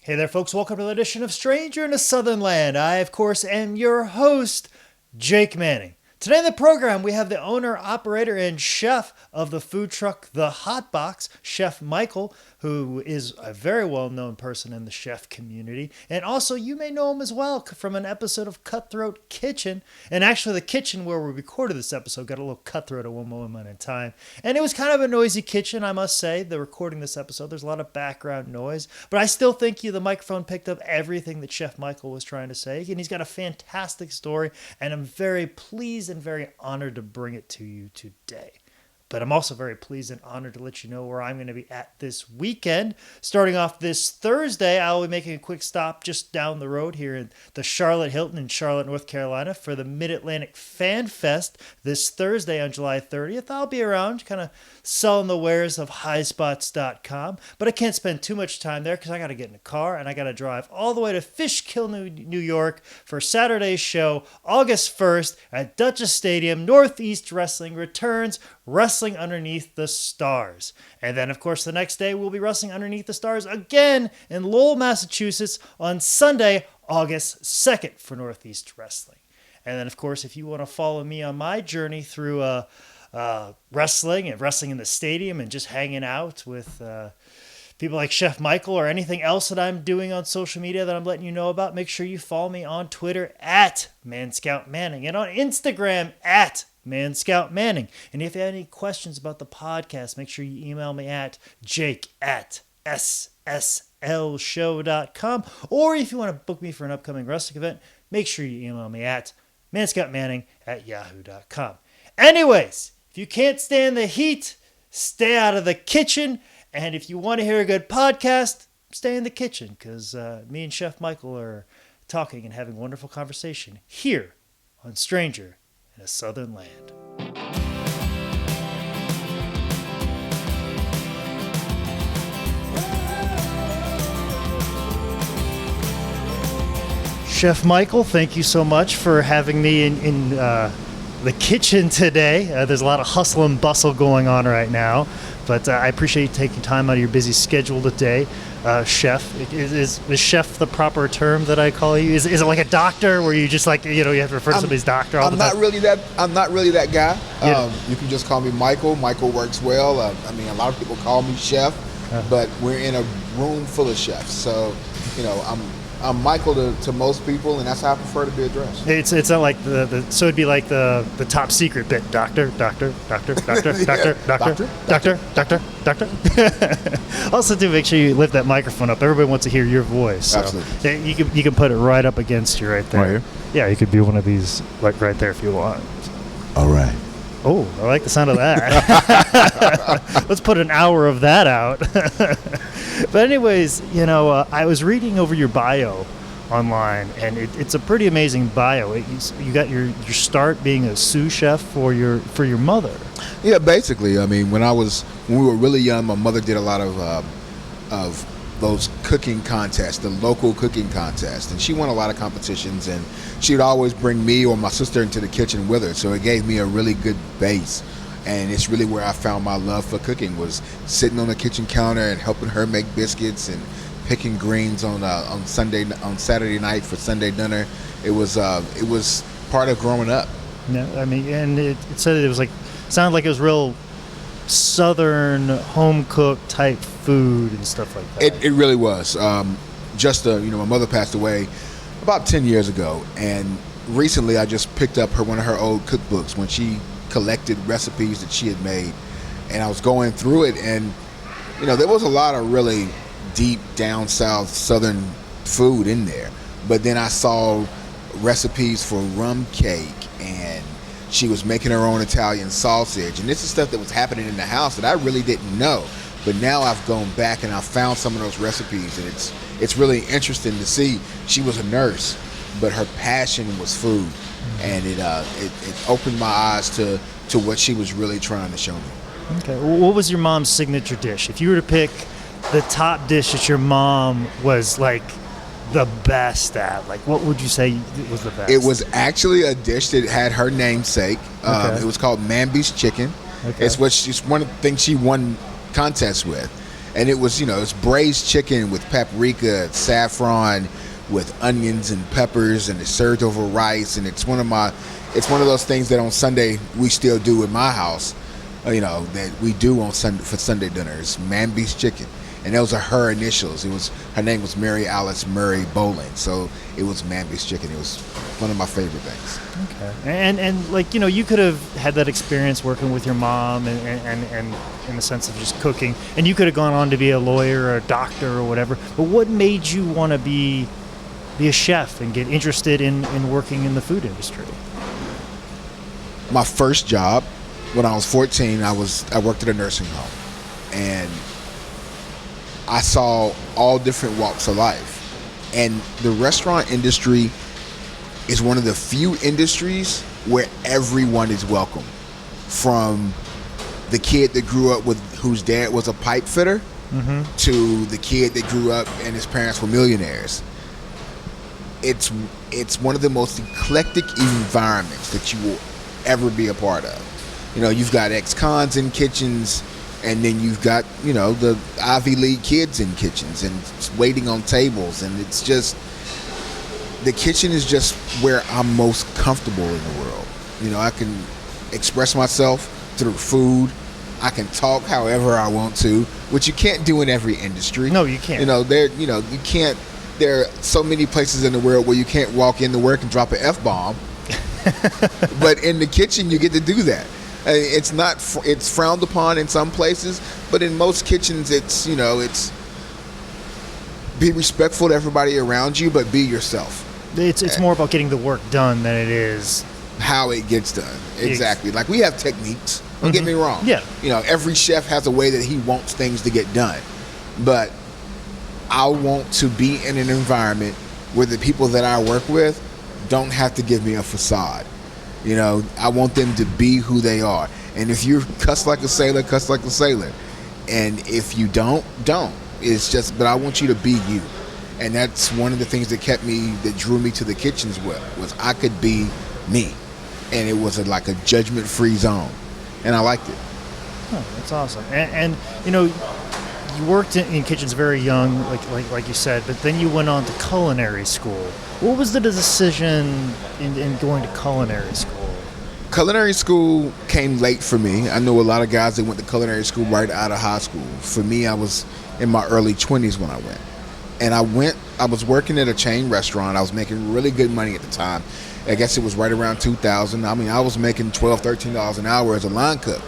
Hey there, folks. Welcome to the edition of Stranger in a Southern Land. I, of course, am your host, Jake Manning. Today in the program, we have the owner, operator, and chef of the food truck The Hot Box, Chef Michael, who is a very well-known person in the chef community. And also, you may know him as well from an episode of Cutthroat Kitchen. And actually, the kitchen where we recorded this episode got a little cutthroat at one moment in time. And it was kind of a noisy kitchen, I must say, the recording this episode. There's a lot of background noise. But I still think the microphone picked up everything that Chef Michael was trying to say. And he's got a fantastic story. And I'm very pleased and very honored to bring it to you today. But I'm also very pleased and honored to let you know where I'm going to be at this weekend. Starting off this Thursday, I'll be making a quick stop just down the road here in the Charlotte Hilton in Charlotte, North Carolina for the Mid-Atlantic Fan Fest this Thursday on July 30th. I'll be around kind of selling the wares of highspots.com, but I can't spend too much time there because I got to get in a car and I got to drive all the way to Fishkill, New York for Saturday's show, August 1st at Duchess Stadium. Northeast Wrestling returns, Wrestling Underneath the Stars. And then, of course, the next day we'll be wrestling Underneath the Stars again in Lowell, Massachusetts on Sunday, August 2nd for Northeast Wrestling. And then, of course, if you want to follow me on my journey through wrestling and wrestling in the stadium and just hanging out with people like Chef Michael or anything else that I'm doing on social media that I'm letting you know about, make sure you follow me on Twitter at ManScoutManning and on Instagram at ManScoutManning. And if you have any questions about the podcast, make sure you email me at jake@sslshow.com. Or if you want to book me for an upcoming wrestling event, make sure you email me at manscoutmanning@yahoo.com. Anyways, if you can't stand the heat, stay out of the kitchen. And if you want to hear a good podcast, stay in the kitchen because me and Chef Michael are talking and having wonderful conversation here on Stranger in a Southern Land. Chef Michael, thank you so much for having me in the kitchen today. There's a lot of hustle and bustle going on right now, but I appreciate you taking time out of your busy schedule today. Chef, is chef the proper term that I call you? Is it like a doctor where you just you have to refer to somebody's doctor all the time? I'm not really that guy. Yeah. You can just call me Michael. Michael works well. A lot of people call me chef, but we're in a room full of chefs. So, I'm Michael to most people, and that's how I prefer to be addressed. It's not like so it'd be like the top secret bit, doctor. Also, to make sure you lift that microphone up, everybody wants to hear your voice. So absolutely. You can put it right up against you right there. Right here? Yeah, you could be one of these like right there if you want. All right. Oh, I like the sound of that. Let's put an hour of that out. But anyways, I was reading over your bio online, and it's a pretty amazing bio. You got your start being a sous chef for your mother. Yeah, basically. When we were really young, my mother did a lot of those cooking contests, the local cooking contests, and she won a lot of competitions, and she would always bring me or my sister into the kitchen with her, so it gave me a really good base. And it's really where I found my love for cooking, was sitting on the kitchen counter and helping her make biscuits and picking greens on Saturday night for Sunday dinner. It was part of growing up. Yeah, and it said it was sounded like it was real Southern home cooked type food and stuff like that. It really was. My mother passed away about 10 years ago, and recently I just picked up one of her old cookbooks when she collected recipes that she had made, and I was going through it, and there was a lot of really deep down south Southern food in there, but then I saw recipes for rum cake, and she was making her own Italian sausage, and this is stuff that was happening in the house that I really didn't know. But now I've gone back and I've found some of those recipes, and it's really interesting to see. She was a nurse, but her passion was food, and it opened my eyes to what she was really trying to show me. Okay, what was your mom's signature dish? If you were to pick the top dish that your mom was the best at, what would you say was the best? It was actually a dish that had her namesake. It was called Manby's chicken. Okay. It's one of the things she won contests with, And it was, it's braised chicken with paprika, saffron, with onions and peppers, and it's served over rice. And it's one of those things that on Sunday we still do in my house, that we do on Sunday for Sunday dinners. Manby's chicken, and those are her initials. Her name was Mary Alice Murray Boland, so it was Manby's chicken. It was one of my favorite things. Okay, and you could have had that experience working with your mom, and in the sense of just cooking, and you could have gone on to be a lawyer or a doctor or whatever. But what made you want to be a chef and get interested in working in the food industry? My first job, when I was 14, I worked at a nursing home, and I saw all different walks of life. And the restaurant industry is one of the few industries where everyone is welcome. From the kid that grew up whose dad was a pipe fitter, to the kid that grew up and his parents were millionaires. It's one of the most eclectic environments that you will ever be a part of. You've got ex-cons in kitchens, and then you've got, the Ivy League kids in kitchens and waiting on tables. And it's just, the kitchen is just where I'm most comfortable in the world. I can express myself through food. I can talk however I want to, which you can't do in every industry. No, you can't. You can't, there are so many places in the world where you can't walk into work and drop an F-bomb. But in the kitchen, you get to do that. It's frowned upon in some places, but in most kitchens, it's be respectful to everybody around you, but be yourself. It's more about getting the work done than it is how it gets done. Exactly. Like, we have techniques. Don't get me wrong. Yeah. Every chef has a way that he wants things to get done, but I want to be in an environment where the people that I work with don't have to give me a facade. I want them to be who they are. And if you cuss like a sailor, cuss like a sailor. And if you don't. It's just, but I want you to be you. And that's one of the things that drew me to the kitchens was I could be me. And it was like a judgment-free zone. And I liked it. Oh, that's awesome. And you worked in kitchens very young, like you said, but then you went on to culinary school. What was the decision in going to culinary school? Culinary school came late for me. I know a lot of guys that went to culinary school right out of high school. For me, I was in my early 20s when I went. And I was working at a chain restaurant. I was making really good money at the time. I guess it was right around 2000. I mean, I was making $12, $13 an hour as a line cook.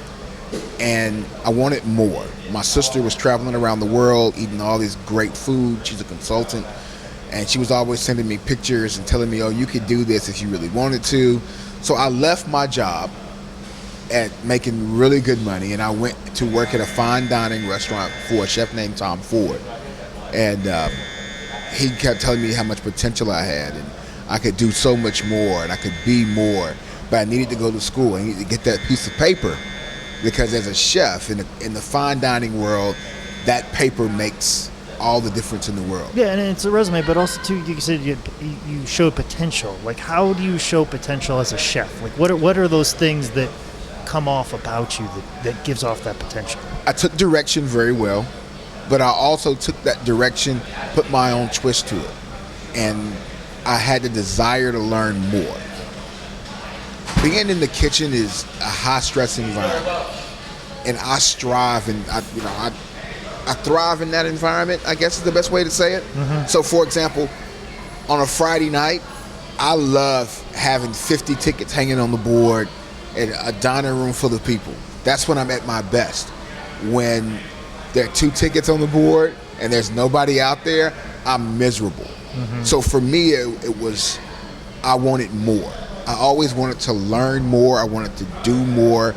And I wanted more. My sister was traveling around the world, eating all this great food. She's a consultant. And she was always sending me pictures and telling me, oh, you could do this if you really wanted to. So I left my job at making really good money, and I went to work at a fine dining restaurant for a chef named Tom Ford. And he kept telling me how much potential I had, and I could do so much more, and I could be more. But I needed to go to school. I needed to get that piece of paper, because as a chef in the fine dining world, that paper makes all the difference in the world. Yeah, and it's a resume, but also too, you said you showed potential. Like, how do you show potential as a chef? Like, what are those things that come off about you that gives off that potential? I took direction very well, but I also took that direction, put my own twist to it, and I had the desire to learn more. Being in the kitchen is a high-stress environment, and I strive, and I thrive in that environment, I guess is the best way to say it. Mm-hmm. So, for example, on a Friday night, I love having 50 tickets hanging on the board and a dining room full of people. That's when I'm at my best. When there are 2 tickets on the board and there's nobody out there, I'm miserable. Mm-hmm. So for me, it was, I wanted more. I always wanted to learn more. I wanted to do more.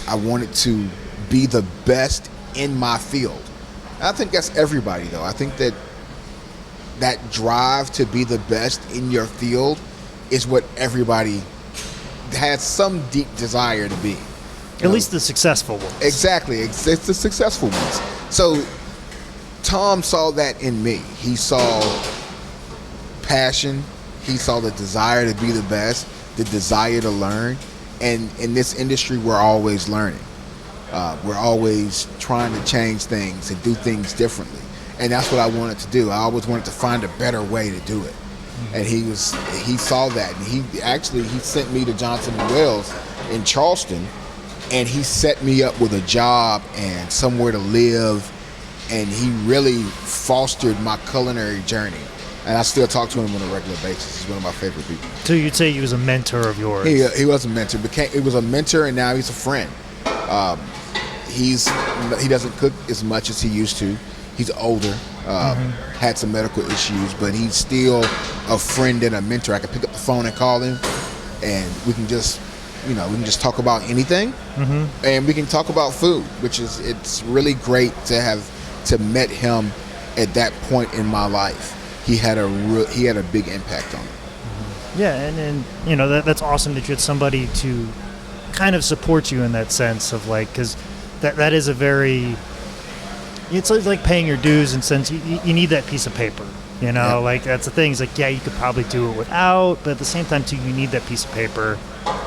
I wanted to be the best in my field. I think that's everybody, though. I think that drive to be the best in your field is what everybody has some deep desire to be. At least the successful ones. Exactly. It's the successful ones. So Tom saw that in me. He saw passion. He saw the desire to be the best, the desire to learn. And in this industry, we're always learning. We're always trying to change things and do things differently, and that's what I wanted to do. I always wanted to find a better way to do it, and he saw that, and he sent me to Johnson and Wales in Charleston, and he set me up with a job and somewhere to live, and he really fostered my culinary journey. And I still talk to him on a regular basis. He's one of my favorite people. So you'd say he was a mentor of yours? He was a mentor. He was a mentor, and now he's a friend. He doesn't cook as much as he used to. He's older, had some medical issues, but he's still a friend and a mentor. I can pick up the phone and call him, and we can just talk about anything, and we can talk about food, it's really great to met him at that point in my life. He had a big impact on it. Yeah, and that's awesome that you had somebody to kind of support you in that sense of because that is a very, it's like paying your dues in sense you need that piece of paper. That's the thing. It's you could probably do it without, but at the same time too, you need that piece of paper.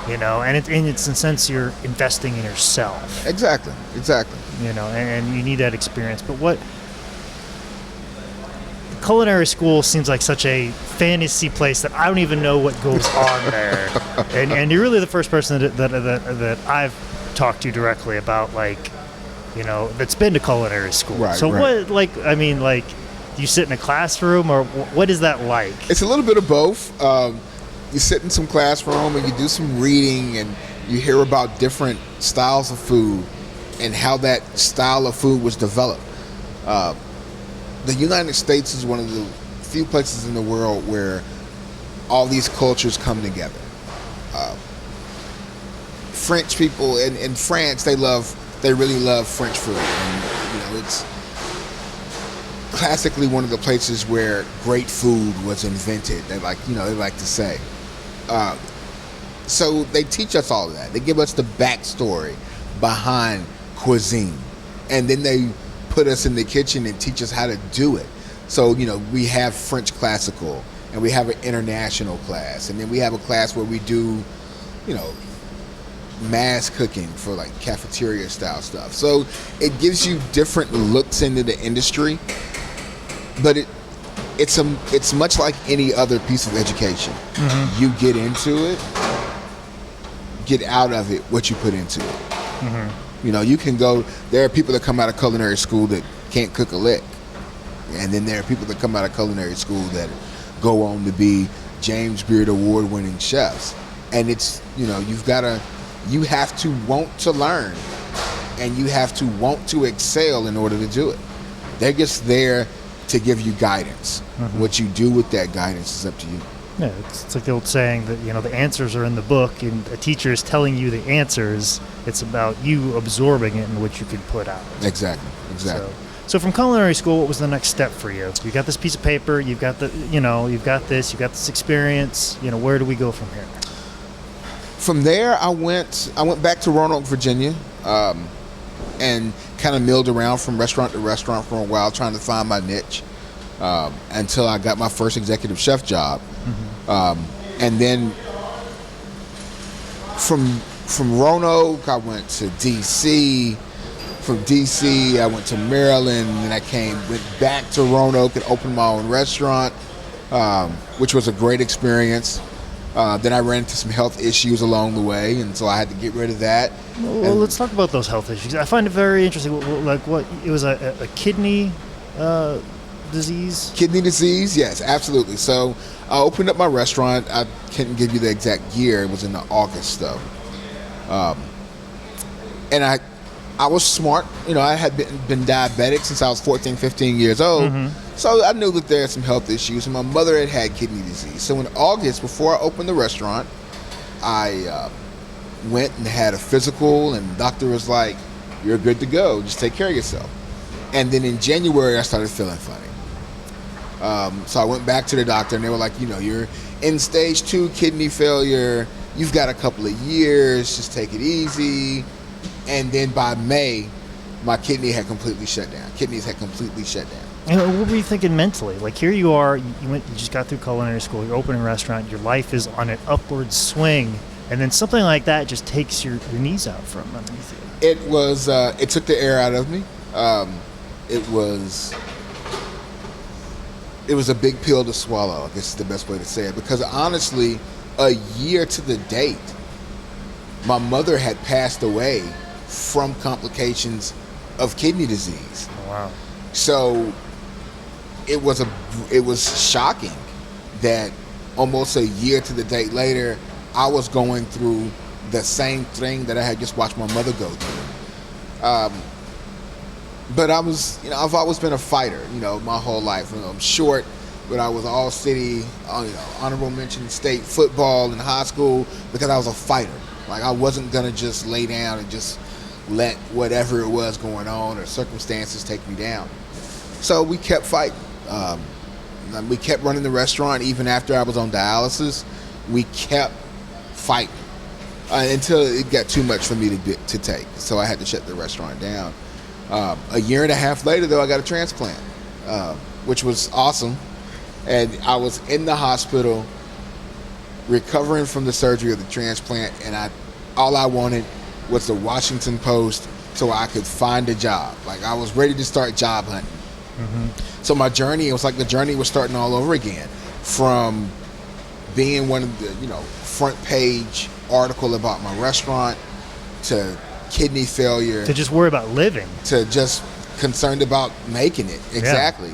And it's in a sense you're investing in yourself. Exactly. And you need that experience. But what Culinary School seems like such a fantasy place that I don't even know what goes on there. and you're really the first person that I've talked to directly about that's been to Culinary School. Right. So right. what do you sit in a classroom or what is that like? It's a little bit of both. You sit in some classroom and you do some reading and you hear about different styles of food and how that style of food was developed. The United States is one of the few places in the world where all these cultures come together. French people in France, they really love French food. And, it's classically one of the places where great food was invented. They like to say. So they teach us all of that. They give us the backstory behind cuisine, and then they put us in the kitchen and teach us how to do it. So we have French classical, and we have an international class, and then we have a class where we do mass cooking for cafeteria style stuff. So it gives you different looks into the industry, but it's much like any other piece of education. You get into it, get out of it what you put into it. You can go, there are people that come out of culinary school that can't cook a lick, and then there are people that come out of culinary school that go on to be James Beard award-winning chefs. And it's you have to want to learn, and you have to want to excel in order to do it. They're just there to give you guidance. What you do with that guidance is up to you. Yeah, it's like the old saying that the answers are in the book, and a teacher is telling you the answers. It's about you absorbing it and what you can put out. Exactly. So from culinary school, what was the next step for you? You got this piece of paper. You've got you've got this experience. Where do we go from here? From there, I went back to Roanoke, Virginia, and kind of milled around from restaurant to restaurant for a while, trying to find my niche, until I got my first executive chef job. And then from Roanoke, I went to D.C. From D.C., I went to Maryland, and I went back to Roanoke and opened my own restaurant, which was a great experience. Then I ran into some health issues along the way, and so I had to get rid of that. Well, let's talk about those health issues. I find it very interesting. What it was a kidney disease? Kidney disease, yes, absolutely. So I opened up my restaurant. I can't give you the exact year. It was in August, though. And I was smart. I had been diabetic since I was 14, 15 years old. So I knew that there are some health issues, and my mother had kidney disease. So in August, before I opened the restaurant, I went and had a physical, and the doctor was like, "You're good to go. Just take care of yourself." And then in January, I started feeling funny. So I went back to the doctor, and they were like, "You're in stage 2 kidney failure. You've got a couple of years. Just take it easy." And then by May, my kidneys had completely shut down. And what were you thinking mentally? Here you are, you just got through culinary school, you're opening a restaurant, your life is on an upward swing. and then something like that just takes your knees out from underneath you. It was. It took the air out of me. It was. It was a big pill to swallow. I guess is the best way to say it. Because honestly, a year to the date, my mother had passed away from complications of kidney disease. Oh, wow. So it was shocking that almost a year to the date later, I was going through the same thing that I had just watched my mother go through. But I've always been a fighter, my whole life. I'm short, but I was all city, honorable mention state football in high school because I was a fighter. Like, I wasn't going to just lay down and just let whatever it was going on or circumstances take me down. So we kept fighting. We kept running the restaurant even after I was on dialysis. We kept fighting until it got too much for me to take. So I had to shut the restaurant down. A year and a half later, though, I got a transplant, which was awesome. And I was in the hospital recovering from the surgery of the transplant, and all I wanted was the Washington Post so I could find a job. Like, I was ready to start job hunting. Mm-hmm. So my journey, it was like the journey was starting all over again, from being one of the front page article about my restaurant to kidney failure, to just worry about living, to just concerned about making it, exactly,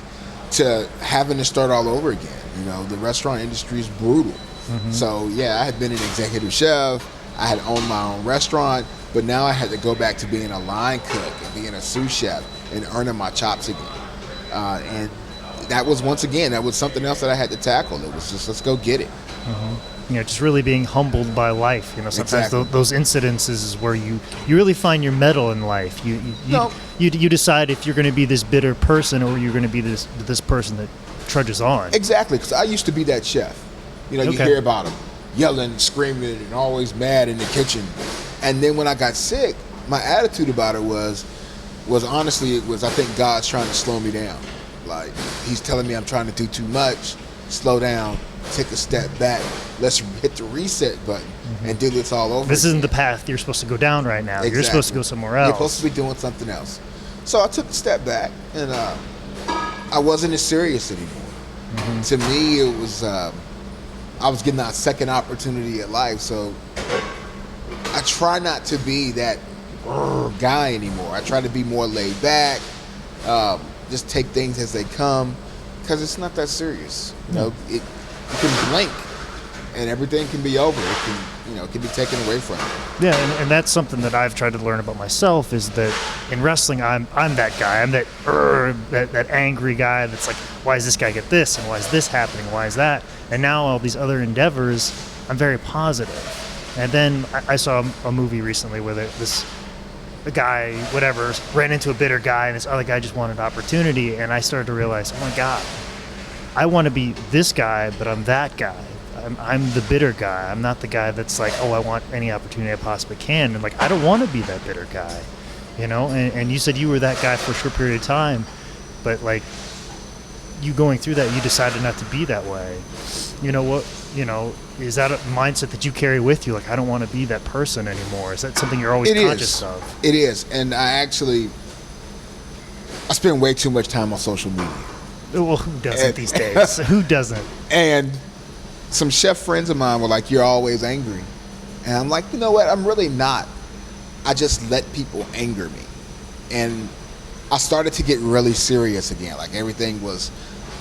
to having to start all over again. The restaurant industry is brutal. Mm-hmm. So I had been an executive chef, I had owned my own restaurant, but now I had to go back to being a line cook and being a sous chef and earning my chops again. And that was something else that I had to tackle. It was just, let's go get it. Mm-hmm. Just really being humbled by life. Sometimes exactly. Those incidences is where you really find your mettle in life. You decide if you're going to be this bitter person or you're going to be this person that trudges on. Exactly, because I used to be that chef. You hear about him yelling, screaming, and always mad in the kitchen. And then when I got sick, my attitude about it was honestly, I think God's trying to slow me down. Like, he's telling me I'm trying to do too much. Slow down, take a step back. Let's hit the reset button and do this all over. This isn't the path you're supposed to go down right now. Exactly. You're supposed to go somewhere else. You're supposed to be doing something else. So I took a step back, and I wasn't as serious anymore. Mm-hmm. To me, it was I was getting that second opportunity at life. So I try not to be that guy anymore. I try to be more laid back, just take things as they come, because it's not that serious. You can blink and everything can be over. It can be taken away from you. Yeah, and that's something that I've tried to learn about myself, is that in wrestling I'm that guy. I'm that angry guy that's like, why does this guy get this, and why is this happening, why is that? And now all these other endeavors, I'm very positive. And then I saw a movie recently where the guy, whatever, ran into a bitter guy, and this other guy just wanted opportunity. And I started to realize, oh my God, I want to be this guy, but I'm that guy. I'm the bitter guy. I'm not the guy that's like, oh, I want any opportunity I possibly can. And like, I don't want to be that bitter guy, And you said you were that guy for a short period of time, but like, you going through that, you decided not to be that way. Is that a mindset that you carry with you? Like, I don't want to be that person anymore. Is that something you're always conscious of? It is. And I spend way too much time on social media. Well, who doesn't these days? Who doesn't? And some chef friends of mine were like, you're always angry. And I'm like, you know what? I'm really not. I just let people anger me. And I started to get really serious again. Like, everything was,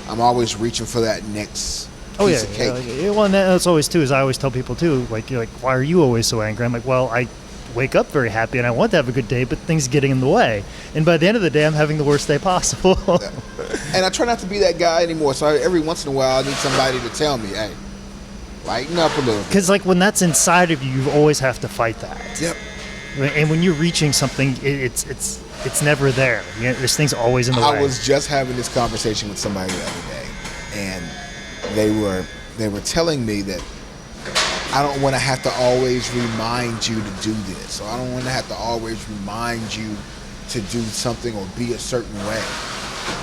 I'm always reaching for that next piece of cake. Well, and that's always too, is I always tell people too, like, you're like, why are you always so angry? I'm like, well, I wake up very happy and I want to have a good day, but things getting in the way. And by the end of the day, I'm having the worst day possible. And I try not to be that guy anymore. So every once in a while, I need somebody to tell me, hey, lighten up a little bit. Because like, when that's inside of you, you always have to fight that. Yep. And when you're reaching something, it's never there. This thing's always in the way. I was just having this conversation with somebody the other day, and they were telling me that I don't want to have to always remind you to do this, or I don't want to have to always remind you to do something or be a certain way.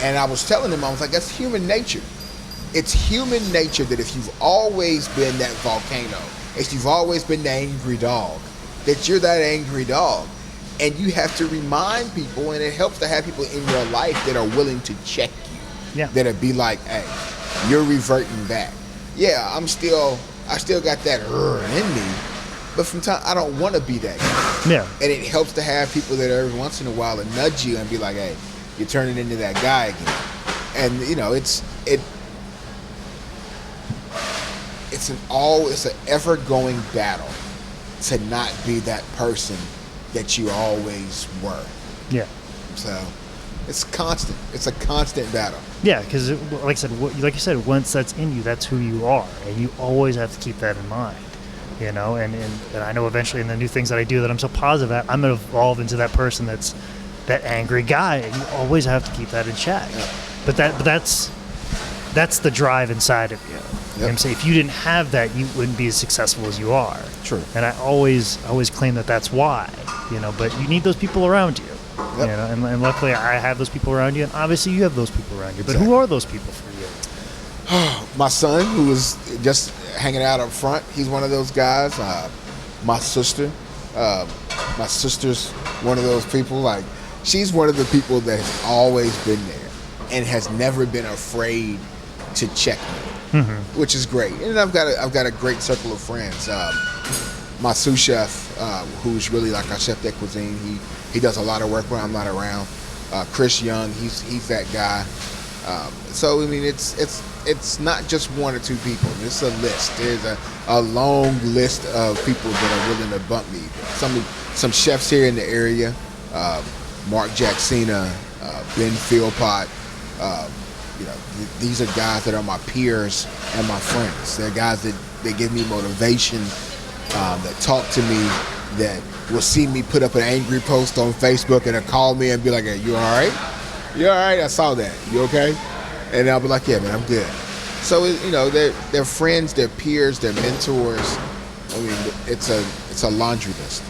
And I was telling them, I was like, that's human nature. It's human nature that if you've always been that volcano If you've always been the angry dog, that you're that angry dog. And you have to remind people, and it helps to have people in your life that are willing to check you. Yeah. That'll be like, hey, you're reverting back. Yeah, I still got that in me, but from time I don't want to be that guy. Yeah. And it helps to have people that every once in a while will nudge you and be like, hey, you're turning into that guy again. And it's an ever going battle to not be that person that you always were. Yeah. So it's constant. It's a constant battle. Yeah, because like you said, once that's in you, that's who you are, and you always have to keep that in mind. And I know eventually in the new things that I do that I'm so positive at, I'm going to evolve into that person that's that angry guy, and you always have to keep that in check. Yeah. But that's the drive inside of you. Yep. You know what I'm saying? If you didn't have that, you wouldn't be as successful as you are. True. And I always claim that that's why. But you need those people around you. Yep. And luckily I have those people around you, and obviously you have those people around you. But Exactly. who are those people for you? My son, who was just hanging out up front, he's one of those guys. My sister's one of those people. Like, she's one of the people that has always been there and has never been afraid to check me, which is great. And I've got a great circle of friends. My sous chef, who's really like our chef de cuisine, he does a lot of work when I'm not around. Chris Young, he's that guy. So I mean, it's not just one or two people. It's a list. There's a long list of people that are willing to bump me. Some chefs here in the area, Mark Jacksina, Ben Philpott. These are guys that are my peers and my friends. They're guys that give me motivation, that talk to me, that will see me put up an angry post on Facebook and they'll call me and be like, hey, you all right? You all right? I saw that. You okay? And I'll be like, yeah, man, I'm good. So, they're friends, they're peers, they're mentors. I mean, it's a laundry list.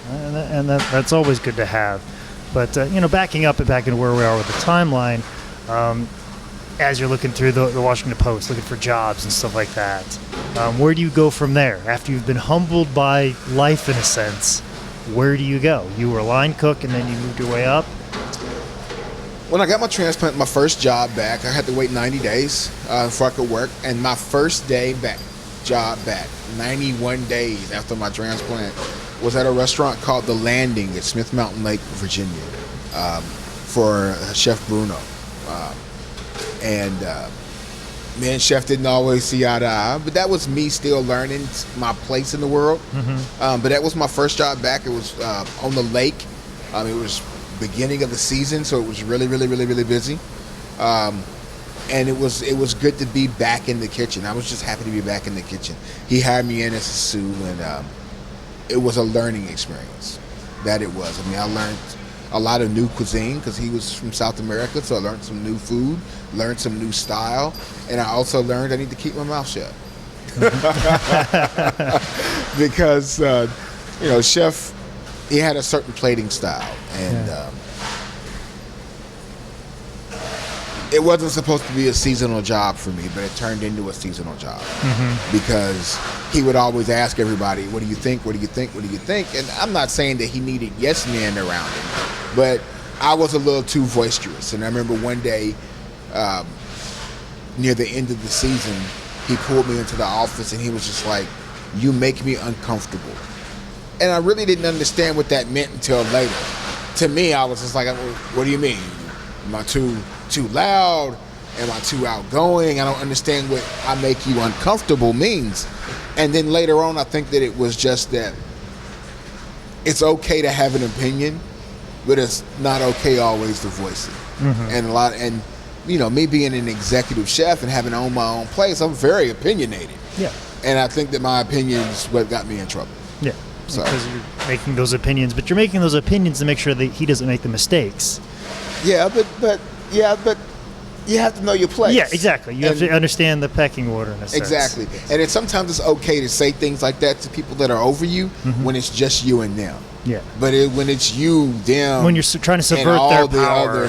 And that's always good to have. But, backing up and back into where we are with the timeline, as you're looking through the Washington Post, looking for jobs and stuff like that, where do you go from there? After you've been humbled by life, in a sense, where do you go? You were a line cook, and then you moved your way up? When I got my transplant, my first job back, I had to wait 90 days before I could work. And my first job back, 91 days after my transplant, was at a restaurant called The Landing at Smith Mountain Lake, Virginia, for Chef Bruno. Me and Chef didn't always see eye to eye, but that was me still learning my place in the world. But that was my first job back. It was on the lake. It was beginning of the season, so it was really, really, really, really busy. And it was good to be back in the kitchen. I was just happy to be back in the kitchen. He hired me in as a sous, and it was a learning experience. That it was. I mean, I learned a lot of new cuisine because he was from South America, so I learned some new food, learned some new style, and I also learned I need to keep my mouth shut. Because, Chef, he had a certain plating style, and it wasn't supposed to be a seasonal job for me, but it turned into a seasonal job because he would always ask everybody, what do you think, what do you think, what do you think? And I'm not saying that he needed yes men around him, but I was a little too boisterous. And I remember one day near the end of the season, he pulled me into the office and he was just like, you make me uncomfortable. And I really didn't understand what that meant until later. To me, I was just like, what do you mean? Am I too loud? Am I too outgoing? I don't understand what I make you uncomfortable means. And then later on, I think that it was just that it's okay to have an opinion, but it's not okay always to voice it. And me being an executive chef and having to own my own place, I'm very opinionated. Yeah. And I think that my opinion is what got me in trouble. Yeah. So. Because you're making those opinions, but you're making those opinions to make sure that he doesn't make the mistakes. Yeah, but you have to know your place. Yeah, exactly. You have to understand the pecking order in a sense. Exactly. And sometimes it's okay to say things like that to people that are over you when it's just you and them. Yeah. But when it's you, them, when you're trying to subvert their power,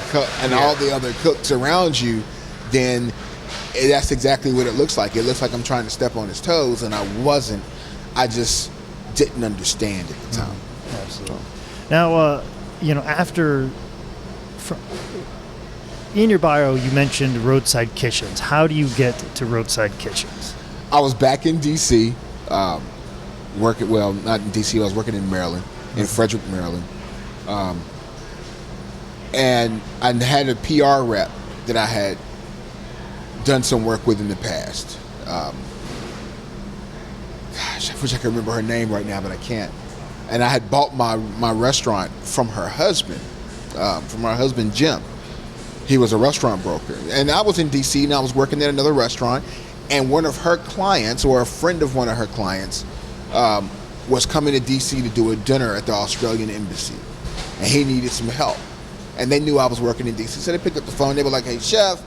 all the other cooks around you, then that's exactly what it looks like. It looks like I'm trying to step on his toes, and I wasn't. I just didn't understand at the time. Absolutely. Now, in your bio, you mentioned Roadside Kitchens. How do you get to Roadside Kitchens? I was back in D.C., working, well, not in D.C., I was working in Maryland, in Frederick, Maryland. And I had a PR rep that I had done some work with in the past. Gosh, I wish I could remember her name right now, but I can't. And I had bought my restaurant from her husband, Jim. He was a restaurant broker. And I was in D.C. and I was working at another restaurant, and one of her clients, or a friend of one of her clients, was coming to D.C. to do a dinner at the Australian Embassy. And he needed some help. And they knew I was working in D.C. So they picked up the phone. They were like, hey, Chef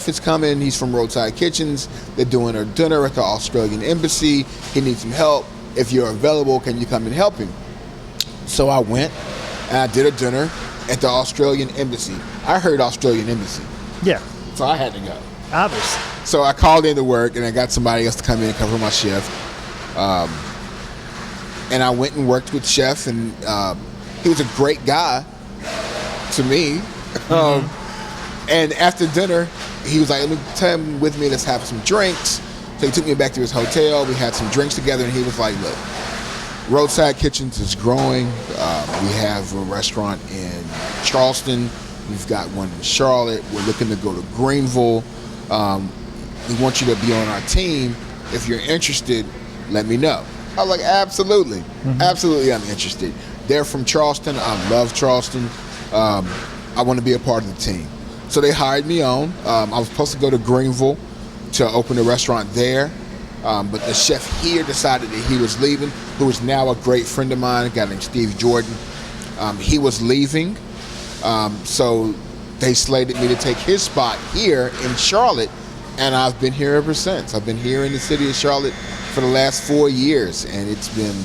is coming. He's from Roadside Kitchens. They're doing a dinner at the Australian Embassy. He needs some help. If you're available, can you come and help him? So I went and I did a dinner at the Australian Embassy. I heard Australian Embassy. Yeah. So I had to go. Obviously. So I called into work and I got somebody else to come in and cover my shift. And I went and worked with Chef, and he was a great guy to me. And after dinner, he was like, let me take him with me, let's have some drinks. So he took me back to his hotel. We had some drinks together, and he was like, look, Roadside Kitchens is growing. We have a restaurant in Charleston. We've got one in Charlotte. We're looking to go to Greenville. We want you to be on our team. If you're interested, let me know. I was like, absolutely. Absolutely, I'm interested. They're from Charleston. I love Charleston. I want to be a part of the team. So they hired me on. I was supposed to go to Greenville to open a restaurant there. But the chef here decided that he was leaving, who is now a great friend of mine, a guy named Steve Jordan. He was leaving. So they slated me to take his spot here in Charlotte, and I've been here ever since. I've been here in the city of Charlotte for the last 4 years, and it's been,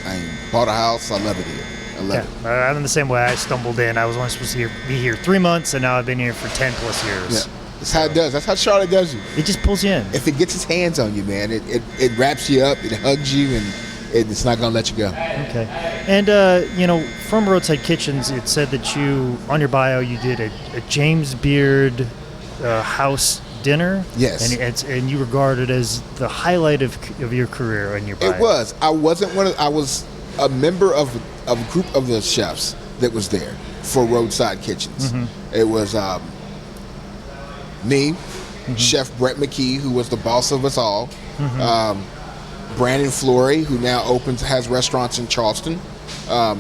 I bought a house. I love it here. I love it. I'm the same way. I stumbled in. I was only supposed to be here 3 months, and now I've been here for 10 plus years. Yeah. That's how it does. That's how Charlotte does you. It just pulls you in. If it gets its hands on you, man, it wraps you up, it hugs you, and it's not going to let you go. Okay. And, from Roadside Kitchens, it said that on your bio, you did a James Beard house dinner. Yes. And you regard it as the highlight of your career on your bio. It was. I was a member of a group of the chefs that was there for Roadside Kitchens. It was me, Chef Brett McKee, who was the boss of us all, Brandon Flory, who now has restaurants in Charleston,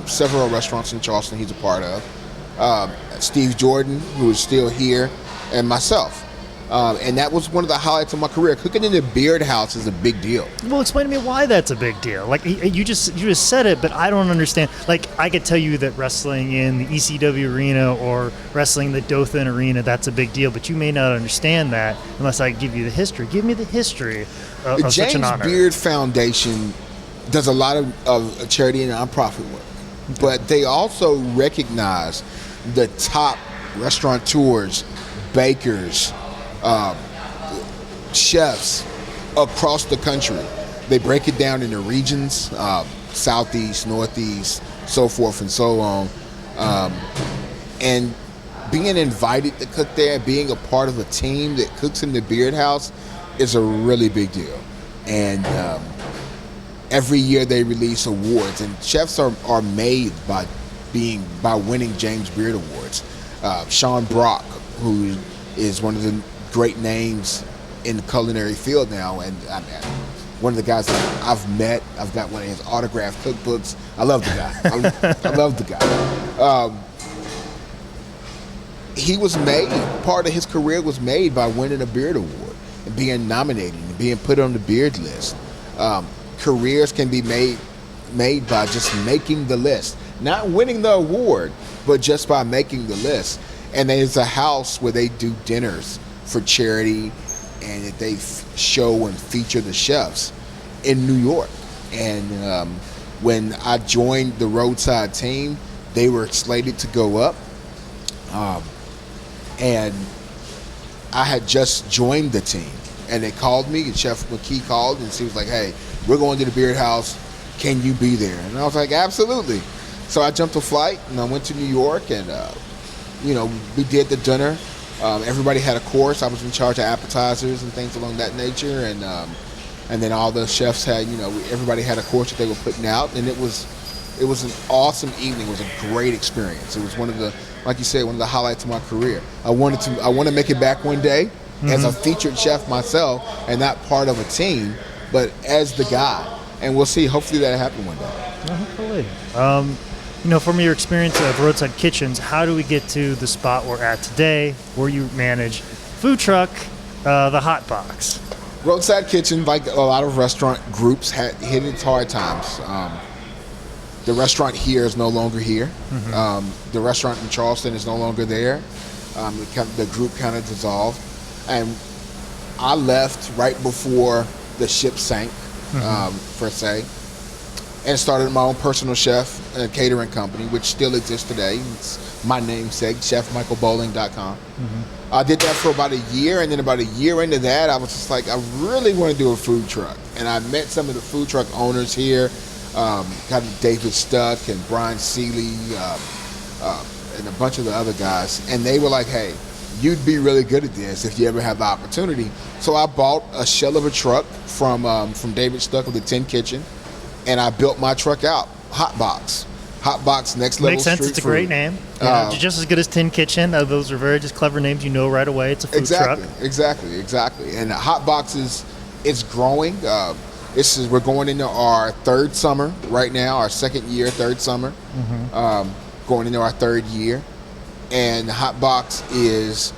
several restaurants in Charleston he's a part of, Steve Jordan, who is still here, and myself. And that was one of the highlights of my career. Cooking in the Beard House is a big deal. Well, explain to me why that's a big deal. Like, you just said it, but I don't understand. Like, I could tell you that wrestling in the ECW arena or wrestling in the Dothan arena, that's a big deal, but you may not understand that unless I give you the history. Give me the history of such an honor. The James Beard Foundation does a lot of charity and nonprofit work, but they also recognize the top restaurateurs, bakers, chefs across the country. They break it down into regions, southeast, northeast, so forth and so on. And being invited to cook there, being a part of a team that cooks in the Beard House is a really big deal. And every year they release awards, and chefs are made by winning James Beard Awards. Sean Brock, who is one of the great names in the culinary field now, and one of the guys that I've met. I've got one of his autographed cookbooks. I love the guy. I love the guy. He was made, part of his career was made by winning a Beard Award and being nominated and being put on the Beard list. Careers can be made by just making the list, not winning the award, but just by making the list. And there's a house where they do dinners for charity, and they show and feature the chefs in New York. And when I joined the Roadside team, they were slated to go up. And I had just joined the team, And they called me, and Chef McKee called, and she was like, hey, we're going to the Beard House. Can you be there? And I was like, absolutely. So I jumped a flight, and I went to New York, and, we did the dinner. Everybody had a course. I was in charge of appetizers and things along that nature. And then all the chefs had, everybody had a course that they were putting out. And it was an awesome evening. It was a great experience. It was one of the, like you said, one of the highlights of my career. I want to make it back one day as a featured chef myself and not part of a team, but as the guy. And we'll see. Hopefully that'll happen one day. Hopefully. From your experience of Roadside Kitchens, how do we get to the spot we're at today, where you manage food truck, the Hot Box? Roadside Kitchen, like a lot of restaurant groups, hit its hard times. The restaurant here is no longer here. The restaurant in Charleston is no longer there. The group kind of dissolved. And I left right before the ship sank, per se. And started my own personal chef and catering company, which still exists today. It's my namesake, chefmichaelbowling.com. I did that for about a year, and then about a year into that, I was just like, I really want to do a food truck. And I met some of the food truck owners here, got David Stuck and Brian Seeley, and a bunch of the other guys. And they were like, hey, you'd be really good at this if you ever have the opportunity. So I bought a shell of a truck from David Stuck of the Tin Kitchen. And I built my truck out, Hot Box Next Level Makes sense. Street It's a Food. great name. Just as good as Tin Kitchen. Those are very just clever names. You know right away it's a food truck. Exactly. And Hot Box is growing. We're going into our third summer right now, our second year, third summer. Going into our third year. And Hot Box is,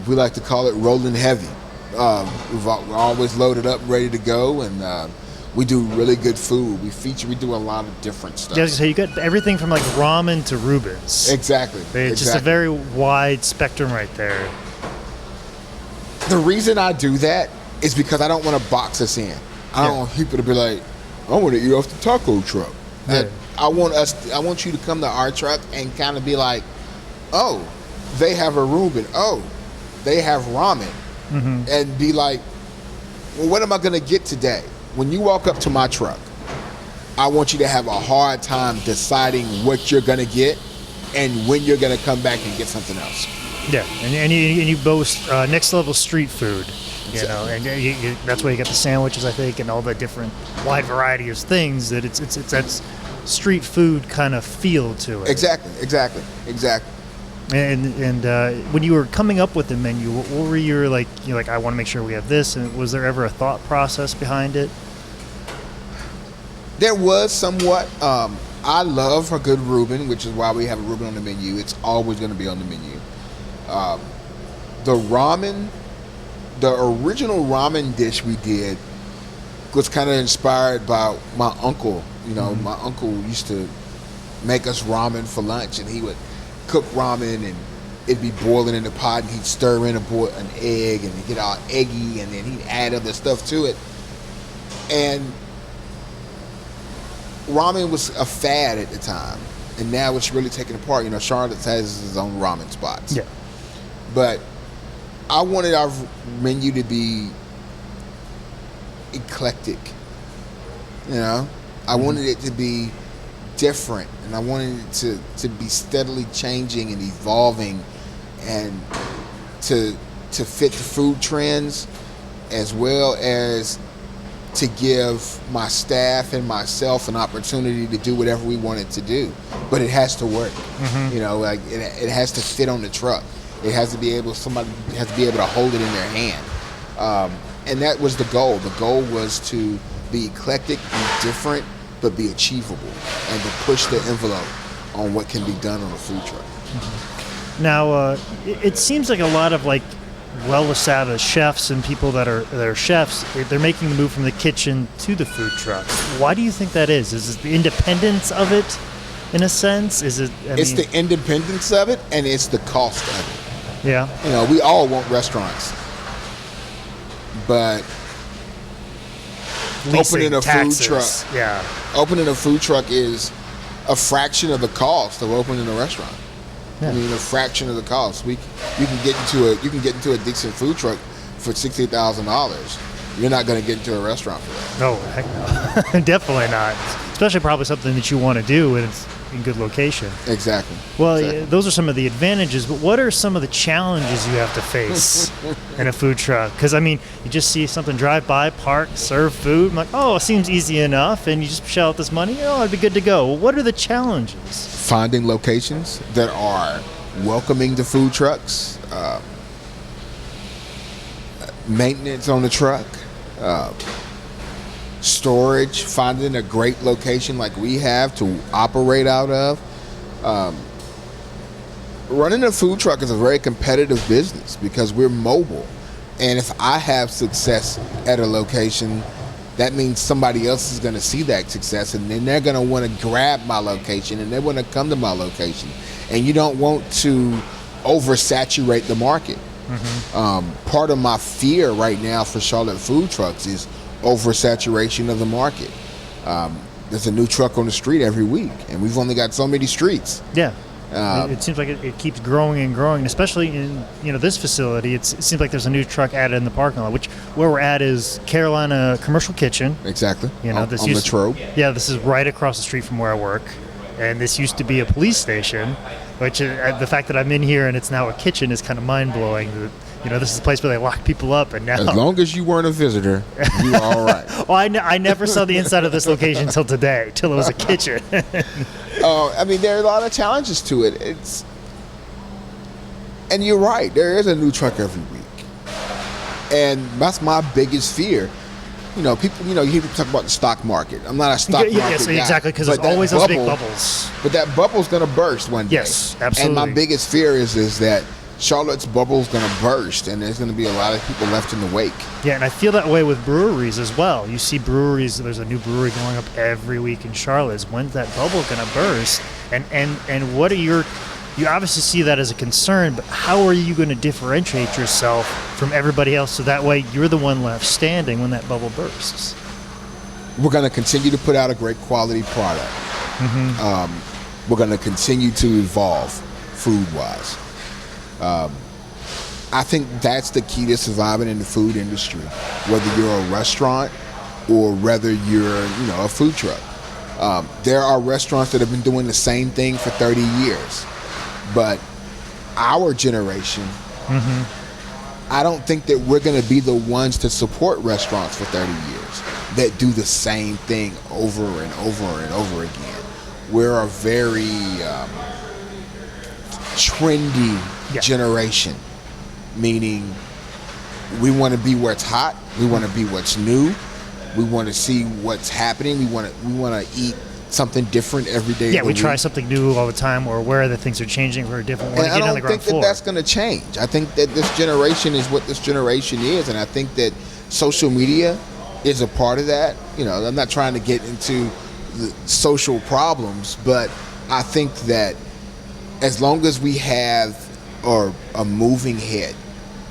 we like to call it rolling heavy. We're always loaded up, ready to go, and we do really good food. We do a lot of different stuff. Yeah, so you got everything from like ramen to Rubens. Exactly. It's just a very wide spectrum right there. The reason I do that is because I don't want to box us in. I don't want people to be like, I want to eat off the taco truck. Yeah. I want you to come to our truck and kind of be like, oh, they have a Reuben. Oh, they have ramen. And be like, well, what am I going to get today? When you walk up to my truck, I want you to have a hard time deciding what you're going to get and when you're going to come back and get something else. Yeah, and you boast next level street food, and that's why you got the sandwiches, I think, and all the different wide variety of things that it's that street food kind of feel to it. Exactly. And when you were coming up with the menu, what were your like? I want to make sure we have this. And was there ever a thought process behind it? There was somewhat. I love a good Reuben, which is why we have a Reuben on the menu. It's always going to be on the menu. The ramen, the original ramen dish we did was kind of inspired by my uncle. My uncle used to make us ramen for lunch, and he would cook ramen, and it'd be boiling in the pot, and he'd stir in an egg, and it'd get all eggy, and then he'd add other stuff to it. And ramen was a fad at the time, and now it's really taken apart. Charlotte has his own ramen spots. Yeah. But I wanted our menu to be eclectic. I wanted it to be different, and I wanted it to be steadily changing and evolving, and to fit the food trends, as well as to give my staff and myself an opportunity to do whatever we wanted to do. But it has to work. It has to fit on the truck. It has to be able, somebody has to be able to hold it in their hand. And that was the goal. The goal was to be eclectic, be different, but be achievable, and to push the envelope on what can be done on a food truck. Now, it seems like a lot of well-established chefs and people that are chefs, they're making the move from the kitchen to the food truck. Why do you think that is? Is it the independence of it, in a sense? It's the independence of it, and it's the cost of it. Yeah. We all want restaurants, but opening a food truck is a fraction of the cost of opening a restaurant. A fraction of the cost. You can get into a decent food truck for $60,000, you're not going to get into a restaurant for that. No, heck no. Definitely not. Especially probably something that you want to do when it's in good location. Exactly. Well, exactly. Those are some of the advantages, but what are some of the challenges you have to face in a food truck? Because, I mean, you just see something drive by, park, serve food. I'm like, oh, it seems easy enough, and you just shell out this money, oh, I'd be good to go. Well, what are the challenges? Finding locations that are welcoming to food trucks, maintenance on the truck, storage, finding a great location like we have to operate out of. Running a food truck is a very competitive business because we're mobile. And if I have success at a location, that means somebody else is going to see that success, and then they're going to want to grab my location and they want to come to my location. And you don't want to oversaturate the market. Part of my fear right now for Charlotte food trucks is oversaturation of the market. There's a new truck on the street every week, and we've only got so many streets. Yeah. It seems like it keeps growing and growing, especially in this facility. It seems like there's a new truck added in the parking lot, which where we're at is Carolina Commercial Kitchen. Exactly. This on Latrobe. Yeah, this is right across the street from where I work, and this used to be a police station, which the fact that I'm in here and it's now a kitchen is kind of mind blowing. This is a place where they lock people up, and now as long as you weren't a visitor, you were all right. Well, I never saw the inside of this location till today, till it was a kitchen. There are a lot of challenges to it. And you're right. There is a new truck every week, and that's my biggest fear. People. You hear people talk about the stock market. I'm not a stock market guy. Yes, exactly, because there's always those big bubbles. But that bubble's going to burst one day. Yes, absolutely. And my biggest fear is that Charlotte's bubble's going to burst, and there's going to be a lot of people left in the wake. Yeah, and I feel that way with breweries as well. You see breweries, there's a new brewery going up every week in Charlotte. When's that bubble going to burst? And what are you obviously see that as a concern, but how are you going to differentiate yourself from everybody else so that way you're the one left standing when that bubble bursts? We're going to continue to put out a great quality product. We're going to continue to evolve food-wise. I think that's the key to surviving in the food industry, whether you're a restaurant or whether you're, a food truck. There are restaurants that have been doing the same thing for 30 years, but our generation, I don't think that we're going to be the ones to support restaurants for 30 years that do the same thing over and over and over again. We're a very trendy generation, meaning we want to be where it's hot, we want to be what's new, we want to see what's happening, we want to eat something different every day. Yeah, we try something new all the time. We're aware that things are changing. We're different. And I don't think that that's going to change. I think that this generation is what this generation is, and I think that social media is a part of that. I'm not trying to get into the social problems, but I think that as long as we have a moving head,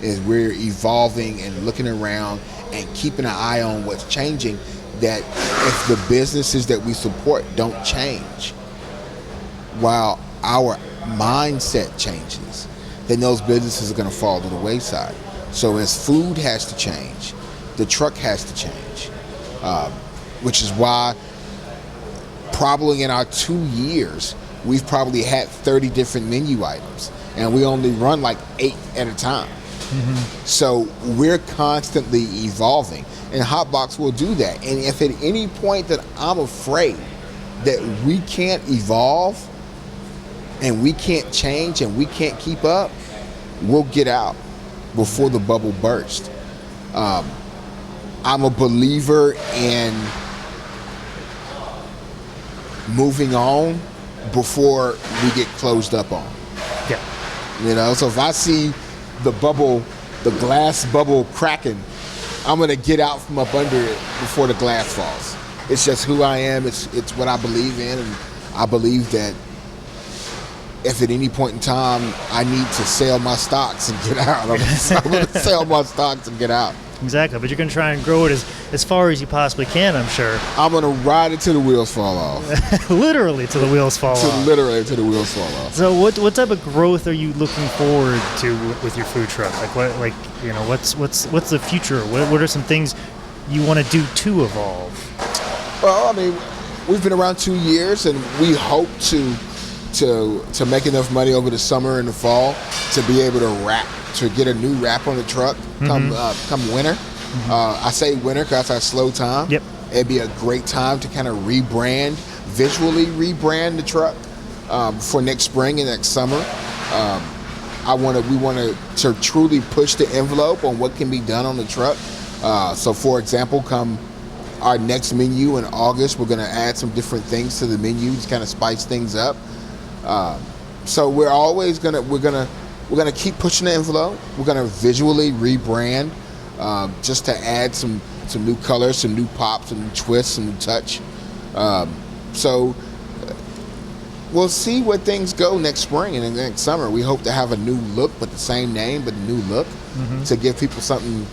as we're evolving and looking around and keeping an eye on what's changing, that if the businesses that we support don't change while our mindset changes, then those businesses are going to fall to the wayside. So as food has to change, the truck has to change, which is why probably in our 2 years, we've probably had 30 different menu items, and we only run like 8 at a time. So we're constantly evolving, and Hotbox will do that. And if at any point that I'm afraid that we can't evolve and we can't change and we can't keep up, we'll get out before the bubble bursts. I'm a believer in moving on before we get closed up on. Yeah. So if I see the glass bubble cracking, I'm gonna get out from up under it before the glass falls. It's just who I am. It's what I believe in, and I believe that if at any point in time I need to sell my stocks and get out, I'm gonna sell my stocks and get out. Exactly, but you're going to try and grow it as far as you possibly can, I'm sure. I'm going to ride it till the wheels fall off. Literally till the wheels fall off. Literally till the wheels fall off. So what type of growth are you looking forward to with your food truck? What's the future? What are some things you want to do to evolve? Well, I mean, we've been around 2 years, and we hope to make enough money over the summer and the fall to be able to get a new wrap on the truck come winter. I say winter because that's our slow time. Yep. It'd be a great time to kind of visually rebrand the truck for next spring and next summer. We want to truly push the envelope on what can be done on the truck. So, for example, come our next menu in August, we're going to add some different things to the menu to kind of spice things up. So we're always we're gonna keep pushing the envelope. We're gonna visually rebrand, just to add some new colors, some new pops, some new twists, some new touch. So we'll see where things go next spring and next summer. We hope to have a new look with the same name but a new look to give people something.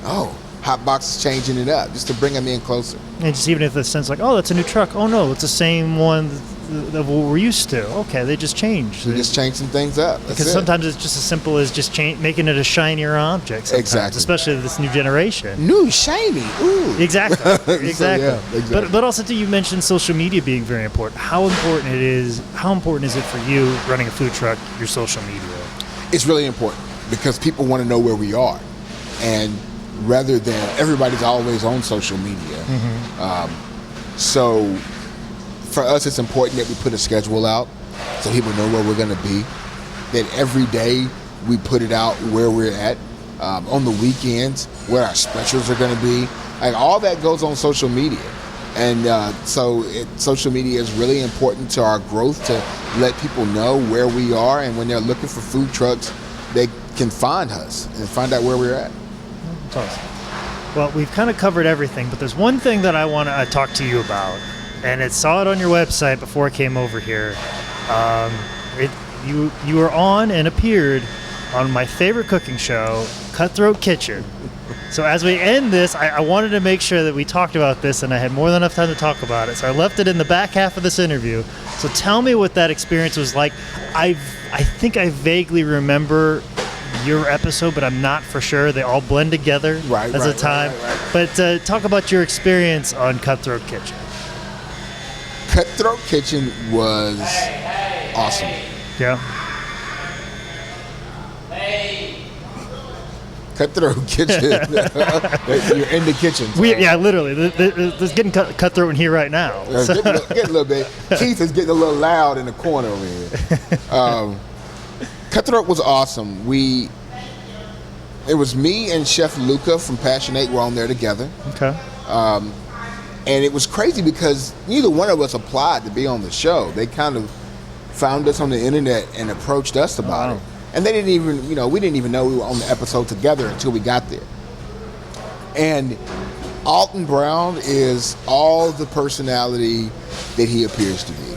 Oh, Hot Box is changing it up, just to bring them in closer. And just even if the sense like, oh, that's a new truck. Oh no, it's the same one of what we're used to. Okay, they just changed. They just changed some things up. Because sometimes it's just as simple as just making it a shinier object. Exactly. Especially this new generation. New shiny. Ooh. Exactly. Exactly. So, yeah, exactly. But also too, you mentioned social media being very important. How important is it for you running a food truck, your social media? It's really important because people want to know where we are, and rather than everybody's always on social media. So for us, it's important that we put a schedule out so people know where we're going to be, that every day we put it out where we're at, on the weekends, where our specials are going to be. Like, all that goes on social media. And social media is really important to our growth, to let people know where we are, and when they're looking for food trucks, they can find us and find out where we're at. That's awesome. Well, we've kind of covered everything, but there's one thing that I want to talk to you about, and I saw it on your website before I came over here. You were on and appeared on my favorite cooking show, Cutthroat Kitchen. So as we end this, I wanted to make sure that we talked about this, and I had more than enough time to talk about it. So I left it in the back half of this interview. So tell me what that experience was like. I think I vaguely remember your episode, but I'm not for sure. They all blend together as a time. Right. But talk about your experience on Cutthroat Kitchen. Cutthroat Kitchen was awesome. Yeah. Cutthroat Kitchen. You're in the kitchen. So. Literally. There's getting cutthroat in here right now. Getting a little bit. Keith is getting a little loud in the corner over here. Cutthroat was awesome. It was me and Chef Luca from Passion 8 were on there together. Okay. And it was crazy because neither one of us applied to be on the show. They kind of found us on the internet and approached us about it. And they didn't even, we didn't even know we were on the episode together until we got there. And Alton Brown is all the personality that he appears to be.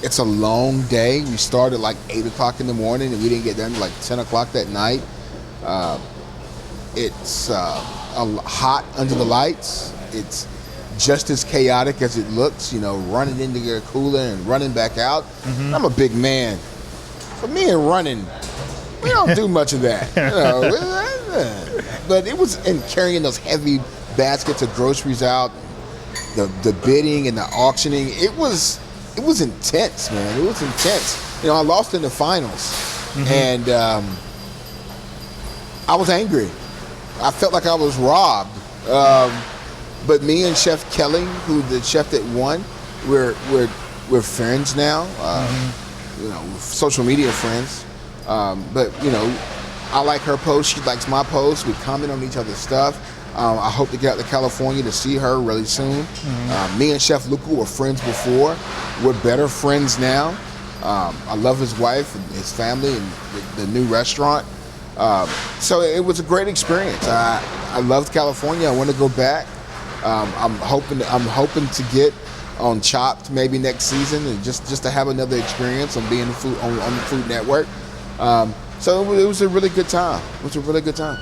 It's a long day. We started like 8 o'clock in the morning, and we didn't get done until like 10 o'clock that night. It's hot under the lights. It's just as chaotic as it looks, running into your cooler and running back out. I'm a big man. For me and running, we don't do much of that. But it was in carrying those heavy baskets of groceries out, the bidding and the auctioning. It was intense, man. It was intense. I lost in the finals, and I was angry. I felt like I was robbed. But me and Chef Kelly, who the chef that won, we're friends now. Social media friends. But I like her post. She likes my post. We comment on each other's stuff. I hope to get out to California to see her really soon. Me and Chef Luca were friends before. We're better friends now. I love his wife and his family and the new restaurant. So it was a great experience. I loved California. I want to go back. I'm hoping to get on Chopped maybe next season, and just to have another experience on being on the Food Network. So it was a really good time. It was a really good time.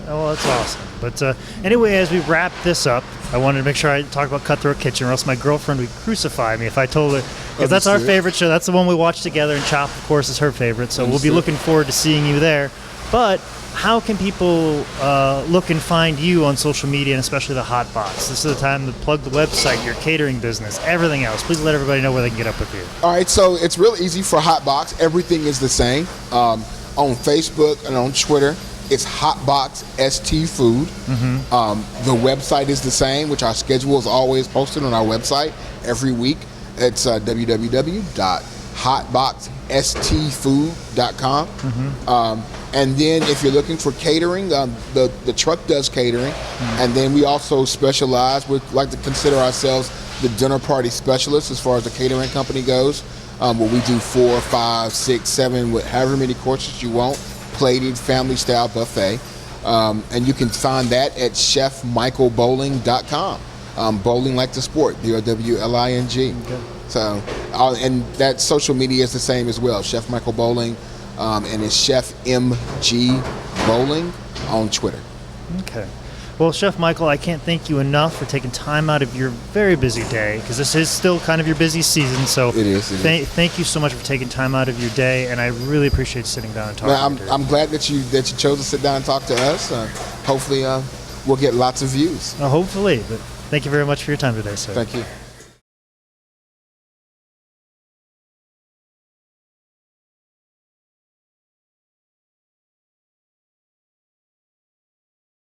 Oh, that's awesome. But anyway, as we wrap this up, I wanted to make sure I talk about Cutthroat Kitchen, or else my girlfriend would crucify me if I told her. Because that's our favorite show. That's the one we watch together, and Chop, of course, is her favorite. So we'll be looking forward to seeing you there. But how can people look and find you on social media, and especially the Hot Box? This is the time to plug the website, your catering business, everything else. Please let everybody know where they can get up with you. All right, so it's real easy for Hot Box. Everything is the same. On Facebook and on Twitter, it's Hotbox ST Food. The website is the same, which our schedule is always posted on our website every week. It's www.hotboxstfood.com. And then if you're looking for catering, the truck does catering. And then we also specialize, we like to consider ourselves the dinner party specialists as far as the catering company goes, where we do 4, 5, 6, 7, however many courses you want, plated family style buffet. And you can find that at chefmichaelbowling.com. Bowling like the sport, BOWLING. Okay. So, and that social media is the same as well, Chef Michael Bowling, and it's Chef MG Bowling on Twitter. Okay. Well, Chef Michael, I can't thank you enough for taking time out of your very busy day, because this is still kind of your busy season. So it is. Thank you so much for taking time out of your day, and I really appreciate sitting down and talking. I'm glad that you chose to sit down and talk to us. Hopefully, we'll get lots of views. Hopefully, but thank you very much for your time today, sir. Thank you.